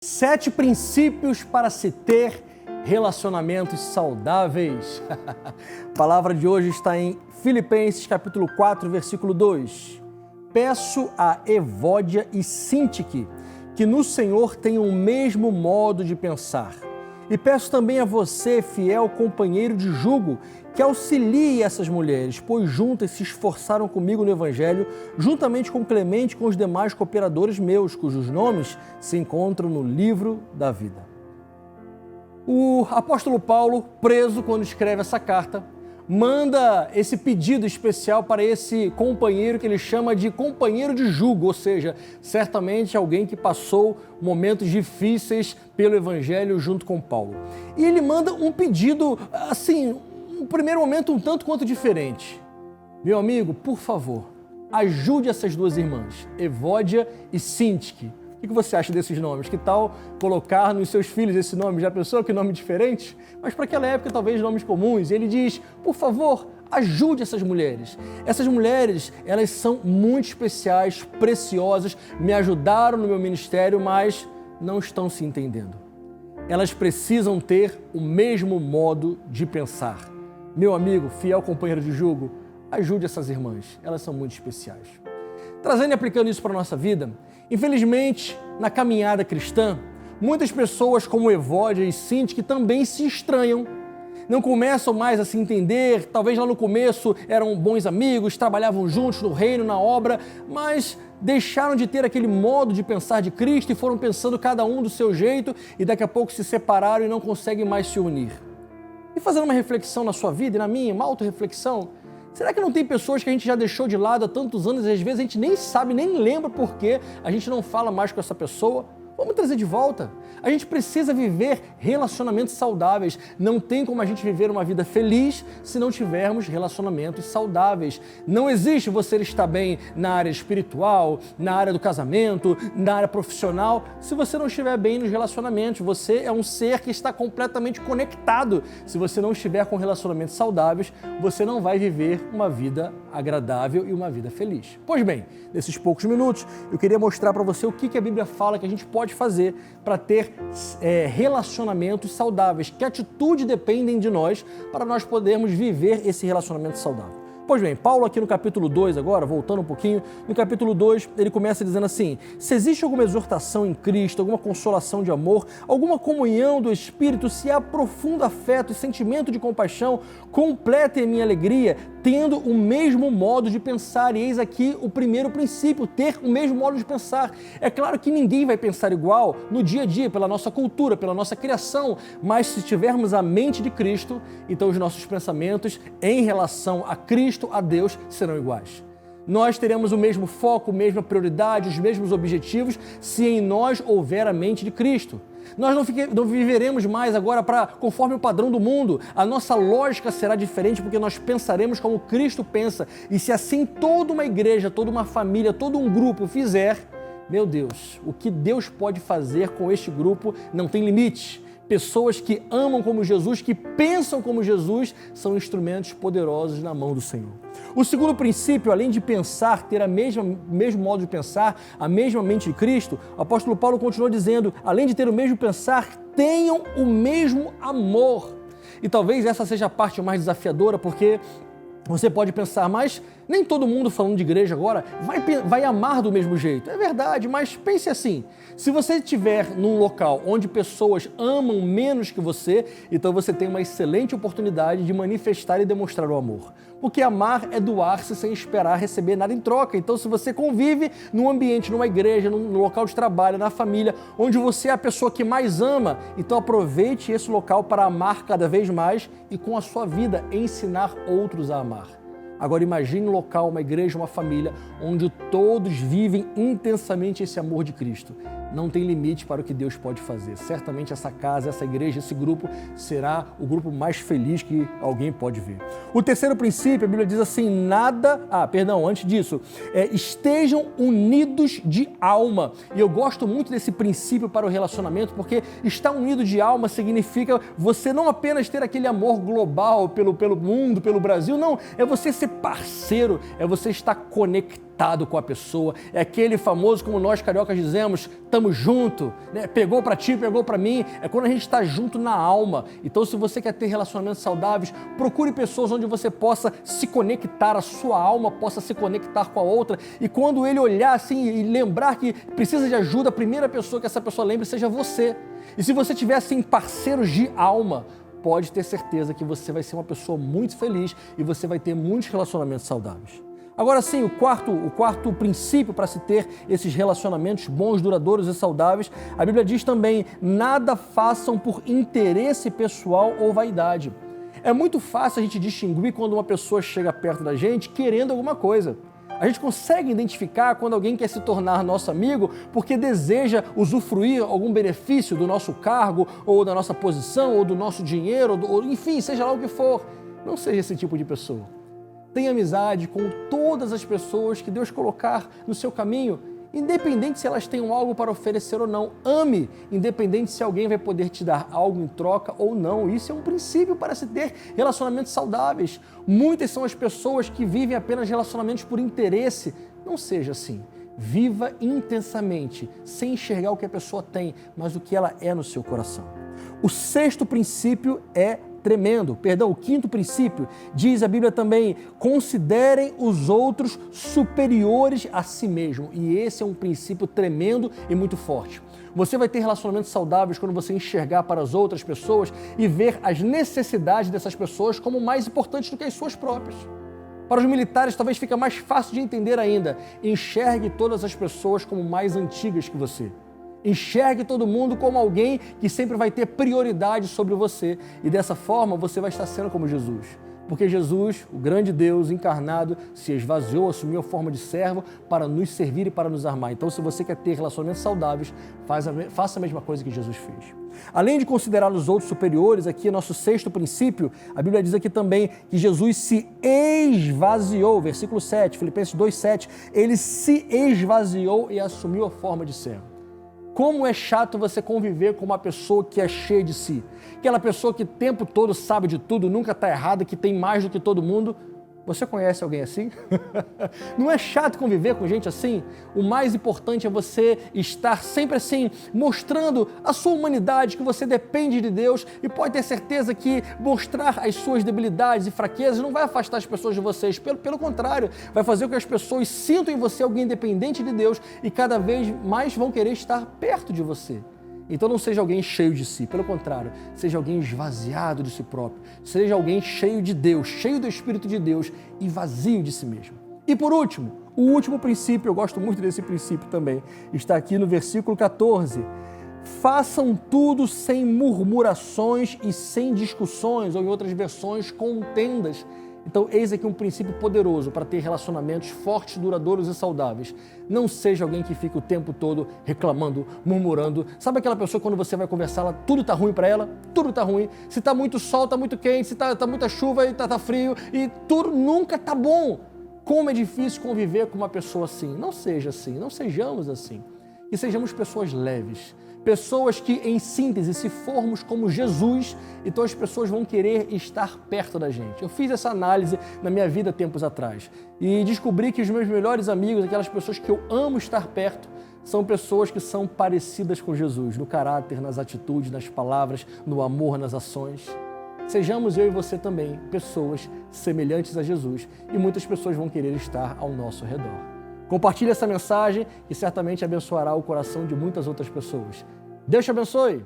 7 princípios para se ter relacionamentos saudáveis. A palavra de hoje está em Filipenses capítulo 4, versículo 2. Peço a Evódia e Sintique que no Senhor tenham o mesmo modo de pensar. E peço também a você, fiel companheiro de jugo, que auxilie essas mulheres, pois juntas se esforçaram comigo no Evangelho, juntamente com Clemente e com os demais cooperadores meus, cujos nomes se encontram no livro da vida. O apóstolo Paulo, preso quando escreve essa carta, manda esse pedido especial para esse companheiro que ele chama de companheiro de jugo, ou seja, certamente alguém que passou momentos difíceis pelo Evangelho junto com Paulo. E ele manda um pedido, assim, no primeiro momento um tanto quanto diferente. Meu amigo, por favor, ajude essas duas irmãs, Evódia e Sintique. O que você acha desses nomes? Que tal colocar nos seus filhos esse nome? Já pensou que nome diferente? Mas para aquela época, talvez nomes comuns. E ele diz, por favor, ajude essas mulheres. Essas mulheres, elas são muito especiais, preciosas, me ajudaram no meu ministério, mas não estão se entendendo. Elas precisam ter o mesmo modo de pensar. Meu amigo, fiel companheiro de jugo, ajude essas irmãs. Elas são muito especiais. Trazendo e aplicando isso para a nossa vida, infelizmente, na caminhada cristã, muitas pessoas como Evódia e Sintique também se estranham, não começam mais a se entender, talvez lá no começo eram bons amigos, trabalhavam juntos no reino, na obra, mas deixaram de ter aquele modo de pensar de Cristo e foram pensando cada um do seu jeito e daqui a pouco se separaram e não conseguem mais se unir. E fazendo uma reflexão na sua vida e na minha, uma autorreflexão, será que não tem pessoas que a gente já deixou de lado há tantos anos e às vezes a gente nem sabe, nem lembra por que a gente não fala mais com essa pessoa? Vamos trazer de volta. A gente precisa viver relacionamentos saudáveis. Não tem como a gente viver uma vida feliz se não tivermos relacionamentos saudáveis. Não existe você estar bem na área espiritual, na área do casamento, na área profissional, se você não estiver bem nos relacionamentos. Você é um ser que está completamente conectado. Se você não estiver com relacionamentos saudáveis, você não vai viver uma vida agradável e uma vida feliz. Pois bem, nesses poucos minutos, eu queria mostrar para você o que a Bíblia fala que a gente pode fazer para ter relacionamentos saudáveis, que atitude dependem de nós para nós podermos viver esse relacionamento saudável. Pois bem, Paulo aqui no capítulo 2 agora, voltando um pouquinho, no capítulo 2 ele começa dizendo assim, se existe alguma exortação em Cristo, alguma consolação de amor, alguma comunhão do Espírito, se há profundo afeto e sentimento de compaixão, completem a minha alegria, tendo o mesmo modo de pensar. E eis aqui o primeiro princípio, ter o mesmo modo de pensar. É claro que ninguém vai pensar igual no dia a dia, pela nossa cultura, pela nossa criação, mas se tivermos a mente de Cristo, então os nossos pensamentos em relação a Cristo, a Deus, serão iguais. Nós teremos o mesmo foco, a mesma prioridade, os mesmos objetivos, se em nós houver a mente de Cristo. Nós não viveremos mais agora conforme o padrão do mundo. A nossa lógica será diferente porque nós pensaremos como Cristo pensa. E se assim toda uma igreja, toda uma família, todo um grupo fizer, meu Deus, o que Deus pode fazer com este grupo não tem limite. Pessoas que amam como Jesus, que pensam como Jesus, são instrumentos poderosos na mão do Senhor. O segundo princípio, além de pensar, ter o mesmo modo de pensar, a mesma mente de Cristo, o apóstolo Paulo continua dizendo, além de ter o mesmo pensar, tenham o mesmo amor. E talvez essa seja a parte mais desafiadora, porque você pode pensar, mas nem todo mundo falando de igreja agora vai amar do mesmo jeito. É verdade, mas pense assim, se você estiver num local onde pessoas amam menos que você, então você tem uma excelente oportunidade de manifestar e demonstrar o amor. Porque amar é doar-se sem esperar receber nada em troca. Então se você convive num ambiente, numa igreja, num local de trabalho, na família, onde você é a pessoa que mais ama, então aproveite esse local para amar cada vez mais e com a sua vida ensinar outros a amar. Agora imagine um local, uma igreja, uma família, onde todos vivem intensamente esse amor de Cristo. Não tem limite para o que Deus pode fazer. Certamente essa casa, essa igreja, esse grupo será o grupo mais feliz que alguém pode ver. O terceiro princípio, a Bíblia diz assim, antes disso, estejam unidos de alma. E eu gosto muito desse princípio para o relacionamento, porque estar unido de alma significa você não apenas ter aquele amor global pelo mundo, pelo Brasil, não, é você ser parceiro, é você estar conectado conectado com a pessoa, é aquele famoso, como nós cariocas dizemos, tamo junto, né? Pegou para ti, pegou para mim, é quando a gente está junto na alma. Então, se você quer ter relacionamentos saudáveis, procure pessoas onde você possa se conectar, a sua alma possa se conectar com a outra, e quando ele olhar assim e lembrar que precisa de ajuda, a primeira pessoa que essa pessoa lembre seja você. E se você tiver assim parceiros de alma, pode ter certeza que você vai ser uma pessoa muito feliz e você vai ter muitos relacionamentos saudáveis. Agora sim, o quarto princípio para se ter esses relacionamentos bons, duradouros e saudáveis, a Bíblia diz também: nada façam por interesse pessoal ou vaidade. É muito fácil a gente distinguir quando uma pessoa chega perto da gente querendo alguma coisa. A gente consegue identificar quando alguém quer se tornar nosso amigo porque deseja usufruir algum benefício do nosso cargo, ou da nossa posição, ou do nosso dinheiro, ou enfim, seja lá o que for. Não seja esse tipo de pessoa. Tenha amizade com todas as pessoas que Deus colocar no seu caminho, independente se elas tenham algo para oferecer ou não. Ame, independente se alguém vai poder te dar algo em troca ou não. Isso é um princípio para se ter relacionamentos saudáveis. Muitas são as pessoas que vivem apenas relacionamentos por interesse. Não seja assim. Viva intensamente, sem enxergar o que a pessoa tem, mas o que ela é no seu coração. O sexto princípio o quinto princípio, diz a Bíblia também: considerem os outros superiores a si mesmo. E esse é um princípio tremendo e muito forte. Você vai ter relacionamentos saudáveis quando você enxergar para as outras pessoas e ver as necessidades dessas pessoas como mais importantes do que as suas próprias. Para os militares, talvez fique mais fácil de entender ainda. Enxergue todas as pessoas como mais antigas que você. Enxergue todo mundo como alguém que sempre vai ter prioridade sobre você. E dessa forma você vai estar sendo como Jesus. Porque Jesus, o grande Deus encarnado, se esvaziou, assumiu a forma de servo para nos servir e para nos amar. Então, se você quer ter relacionamentos saudáveis, faça a mesma coisa que Jesus fez. Além de considerar os outros superiores, aqui nosso sexto princípio, a Bíblia diz aqui também que Jesus se esvaziou, versículo 7, Filipenses 2,7, ele se esvaziou e assumiu a forma de servo. Como é chato você conviver com uma pessoa que é cheia de si. Aquela pessoa que o tempo todo sabe de tudo, nunca está errada, que tem mais do que todo mundo. Você conhece alguém assim? Não é chato conviver com gente assim? O mais importante é você estar sempre assim, mostrando a sua humanidade, que você depende de Deus, e pode ter certeza que mostrar as suas debilidades e fraquezas não vai afastar as pessoas de vocês. Pelo contrário, vai fazer com que as pessoas sintam em você alguém dependente de Deus e cada vez mais vão querer estar perto de você. Então não seja alguém cheio de si, pelo contrário, seja alguém esvaziado de si próprio, seja alguém cheio de Deus, cheio do Espírito de Deus e vazio de si mesmo. E por último, o último princípio, eu gosto muito desse princípio também, está aqui no versículo 14. Façam tudo sem murmurações e sem discussões, ou em outras versões, contendas. Então, eis aqui um princípio poderoso para ter relacionamentos fortes, duradouros e saudáveis. Não seja alguém que fica o tempo todo reclamando, murmurando. Sabe aquela pessoa, quando você vai conversar, tudo está ruim para ela? Tudo está ruim. Se está muito sol, está muito quente. Se está muita chuva, está frio. E tudo nunca está bom. Como é difícil conviver com uma pessoa assim. Não seja assim, não sejamos assim. E sejamos pessoas leves. Pessoas que, em síntese, se formos como Jesus, então as pessoas vão querer estar perto da gente. Eu fiz essa análise na minha vida tempos atrás e descobri que os meus melhores amigos, aquelas pessoas que eu amo estar perto, são pessoas que são parecidas com Jesus, no caráter, nas atitudes, nas palavras, no amor, nas ações. Sejamos eu e você também pessoas semelhantes a Jesus e muitas pessoas vão querer estar ao nosso redor. Compartilhe essa mensagem e certamente abençoará o coração de muitas outras pessoas. Deus te abençoe!